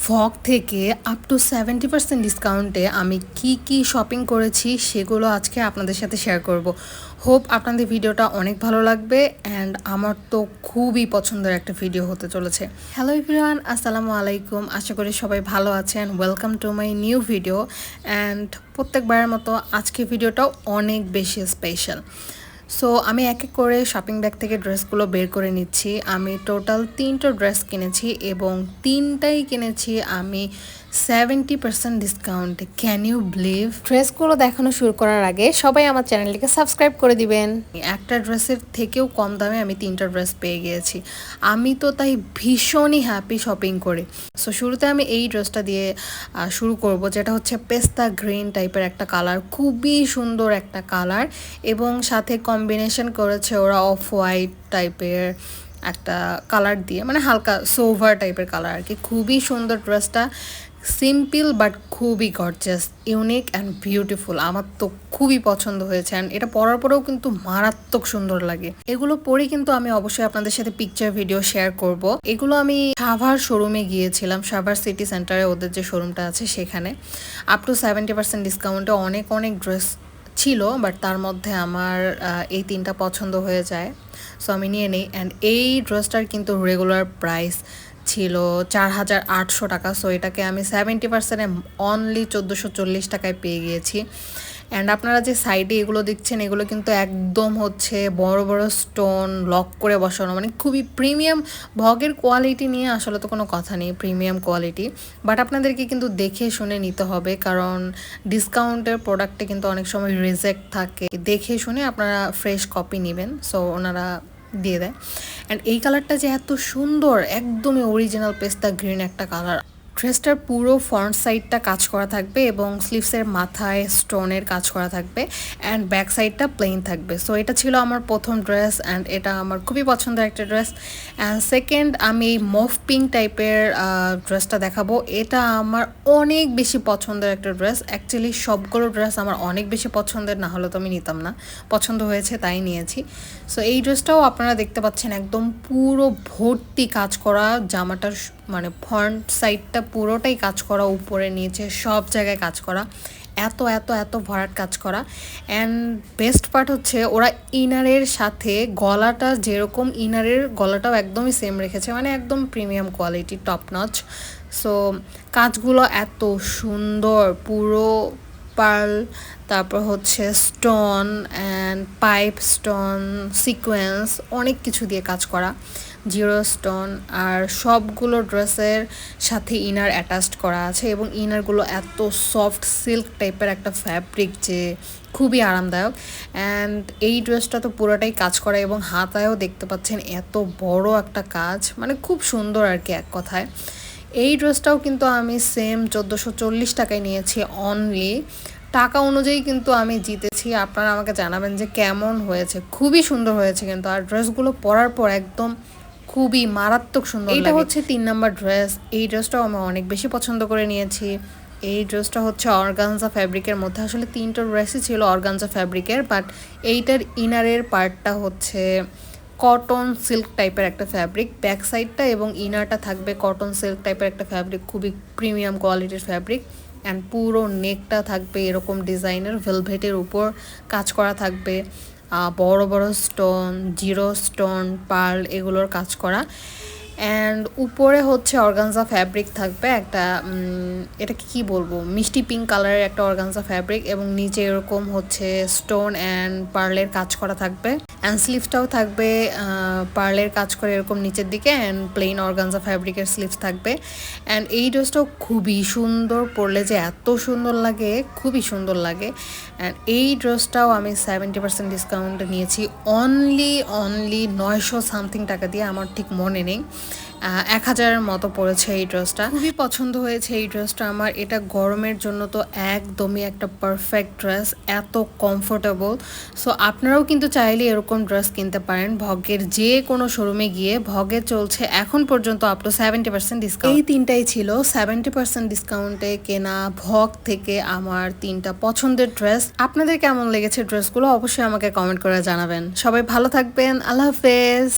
ভগ থেকে up to 70% ডিসকাউন্টে আমি কি শপিং করেছি সেগুলো আজকে আপনাদের সাথে শেয়ার করব। হোপ আপনাদের ভিডিওটা অনেক ভালো লাগবে অ্যান্ড আমার তো খুবই পছন্দের একটা ভিডিও হতে চলেছে। হ্যালো এভরিওয়ান, আসসালামু আলাইকুম। আশা করি সবাই ভালো আছেন। Welcome to my new video and প্রত্যেকবারের মতো আজকে ভিডিওটাও অনেক বেশি স্পেশাল। সো আমি এক এক করে শপিং ব্যাগ থেকে ড্রেসগুলো বের করে নিচ্ছি। আমি টোটাল 3টা ড্রেস কিনেছি এবং 3টাই কিনেছি আমি 70% ডিসকাউন্টে। Can you believe? ড্রেসগুলো দেখানো শুরু করার আগে সবাই আমার চ্যানেলটিকে সাবস্ক্রাইব করে দিবেন। একটা ড্রেসের থেকেও কম দামে আমি 3টা ড্রেস পেয়ে গিয়েছি। আমি তো তাই ভীষণই হ্যাপি শপিং করে। সো শুরুতে আমি এই ড্রেসটা দিয়ে শুরু করব, যেটা হচ্ছে পেস্তা গ্রিন টাইপের একটা কালার, খুবই সুন্দর একটা কালার এবং সাথে কম্বিনেশন করেছে ওরা অফ হোয়াইট টাইপের একটা কালার দিয়ে, মানে হালকা সোভার টাইপের কালার আর কি। খুবই সুন্দর ড্রেসটা, সিম্পল বাট খুবই গর্জাস, ইউনিক অ্যান্ড বিউটিফুল। আমার তো খুবই পছন্দ হয়েছে অ্যান্ড এটা পরার পরেও কিন্তু মারাত্মক সুন্দর লাগে। এগুলো পরে কিন্তু আমি অবশ্যই আপনাদের সাথে পিকচার ভিডিও শেয়ার করব। এগুলো আমি সাভার শোরুমে গিয়েছিলাম, সাভার সিটি সেন্টারে ওদের যে শোরুমটা আছে সেখানে। আপ টু 70% ডিসকাউন্টে অনেক অনেক ড্রেস ছিল, বাট তার মধ্যে আমার এই 3টা পছন্দ হয়ে যায়, সো আমি নিয়ে নিই। অ্যান্ড এই ড্রেসটার কিন্তু রেগুলার প্রাইস ছিল 4,800 টাকা। সো এটাকে আমি 70%-এ অনলি 1,440 টাকায় পেয়ে গিয়েছি। অ্যান্ড আপনারা যে সাইডে এগুলো দেখছেন, এগুলো কিন্তু একদম হচ্ছে বড় বড় স্টোন লক করে বসানো, মানে খুবই প্রিমিয়াম। ভগের কোয়ালিটি নিয়ে আসলে তো কোনো কথা নেই, প্রিমিয়াম কোয়ালিটি। বাট আপনাদেরকে কিন্তু দেখে শুনে নিতে হবে, কারণ ডিসকাউন্টের প্রোডাক্টে কিন্তু অনেক সময় রিজেক্ট থাকে। দেখে শুনে আপনারা ফ্রেশ কপি নেবেন, সো ওনারা দিয়ে দেয়। অ্যান্ড এই কালারটা যে এত সুন্দর, একদমই অরিজিনাল পেস্তা গ্রিন একটা কালার। ড্রেসটার পুরো ফ্রন্ট সাইডটা কাজ করা থাকবে এবং স্লিভসের মাথায় স্টোনের কাজ করা থাকবে অ্যান্ড ব্যাক সাইডটা প্লেন থাকবে। সো এটা ছিল আমার প্রথম ড্রেস অ্যান্ড এটা আমার খুবই পছন্দের একটা ড্রেস। অ্যান্ড সেকেন্ড আমি মভ পিঙ্ক টাইপের ড্রেসটা দেখাবো। এটা আমার অনেক বেশি পছন্দের একটা ড্রেস। অ্যাকচুয়ালি সবগুলো ড্রেস আমার অনেক বেশি পছন্দের, না হলে তো আমি নিতাম না, পছন্দ হয়েছে তাই নিয়েছি। সো এই ড্রেসটাও আপনারা দেখতে পাচ্ছেন একদম পুরো ভর্তি কাজ করা, জামাটার মানে ফ্রন্ট সাইডটা পুরোটাই কাজ করা, উপরে নিচে সব জায়গায় কাজ করা, এত এত এত ভরাট কাজ করা। অ্যান্ড বেস্ট পার্ট হচ্ছে ওরা ইনারের সাথে গলাটা, যেরকম ইনারের গলাটাও একদমই সেম রেখেছে, মানে একদম premium quality, top notch. So কাজগুলো এত সুন্দর, পুরো পার্ল, তারপর হচ্ছে stone and pipe stone, sequence, অনেক কিছু দিয়ে কাজ করা, জিরো স্টোন। আর সবগুলো ড্রেসের সাথে ইনার অ্যাটাচড করা আছে এবং ইনারগুলো এত সফট সিল্ক টাইপের একটা ফ্যাব্রিক যে খুবই আরামদায়ক। অ্যান্ড এই ড্রেসটা তো পুরোটাই কাজ করা এবং হাতায়ও দেখতে পাচ্ছেন এত বড় একটা কাজ, মানে খুব সুন্দর আর কি এক কথায়। এই ড্রেসটাও কিন্তু আমি সেম 1,440 টাকায় নিয়েছি অনলি। টাকা অনুযায়ী কিন্তু আমি জিতেছি। আপনারা আমাকে জানাবেন যে কেমন হয়েছে। খুবই সুন্দর হয়েছে কিন্তু, আর ড্রেসগুলো পরার পর একদম খুবই মারাত্মক সুন্দর লাগে। এটা হচ্ছে 3 নাম্বার ড্রেস। এই ড্রেসটাও আমি অনেক বেশি পছন্দ করে নিয়েছি। এই ড্রেসটা হচ্ছে অর্গানজা ফ্যাব্রিকের মধ্যে। আসলে 3টা ড্রেসই ছিল অর্গানজা ফ্যাব্রিকের, বাট এইটার ইনারের পার্টটা হচ্ছে কটন সিল্ক টাইপের একটা ফ্যাব্রিক, ব্যাক সাইডটা এবং ইনারটা থাকবে কটন সিল্ক টাইপের একটা ফ্যাব্রিক, খুবই প্রিমিয়াম কোয়ালিটির ফ্যাব্রিক। অ্যান্ড পুরো নেকটা থাকবে এরকম ডিজাইনের, ভেলভেটের উপর কাজ করা থাকবে, বড় বড় স্টোন, জিরো স্টোন, পার্ল, এগুলোর কাজ করা। অ্যান্ড উপরে হচ্ছে অর্গানজা ফ্যাব্রিক থাকবে একটা, এটাকে কি বলবো, মিষ্টি পিঙ্ক কালারের একটা অর্গানজা ফ্যাব্রিক এবং নিচে এরকম হচ্ছে স্টোন অ্যান্ড পার্লের কাজ করা থাকবে। অ্যান্ড স্লিভসটাও থাকবে পার্লের কাজ করে এরকম নিচের দিকে, অ্যান্ড প্লেন অর্গানজা ফ্যাব্রিকের স্লিভস থাকবে। অ্যান্ড এই ড্রেসটাও খুবই সুন্দর, পরলে যে এত সুন্দর লাগে, খুবই সুন্দর লাগে। অ্যান্ড এই ড্রেসটাও আমি 70% ডিসকাউন্টে নিয়েছি অনলি 900 সামথিং টাকা দিয়ে, আমার ঠিক মনে নেই, 1,000-এর মতো পড়েছে এই ড্রেসটা। খুবই পছন্দ হয়েছে এই ড্রেসটা আমার। এটা গরমের জন্য তো একদমই একটা পারফেক্ট ড্রেস, এত কমফোর্টেবল। সো আপনারাও কিন্তু চাইলে এরকম ড্রেস কিনতে পারেন ভগের যে কোনো শোরুমে গিয়ে। ভগে চলছে এখন পর্যন্ত আপ টু 70% ডিসকাউন্ট। এই 3টাই ছিল 70% ডিসকাউন্টে কেনা ভগ থেকে আমার 3টা পছন্দের ড্রেস। আপনাদের কেমন লেগেছে ড্রেসগুলো অবশ্যই আমাকে কমেন্ট করে জানাবেন। সবাই ভালো থাকবেন, আল্লাহ হাফেজ।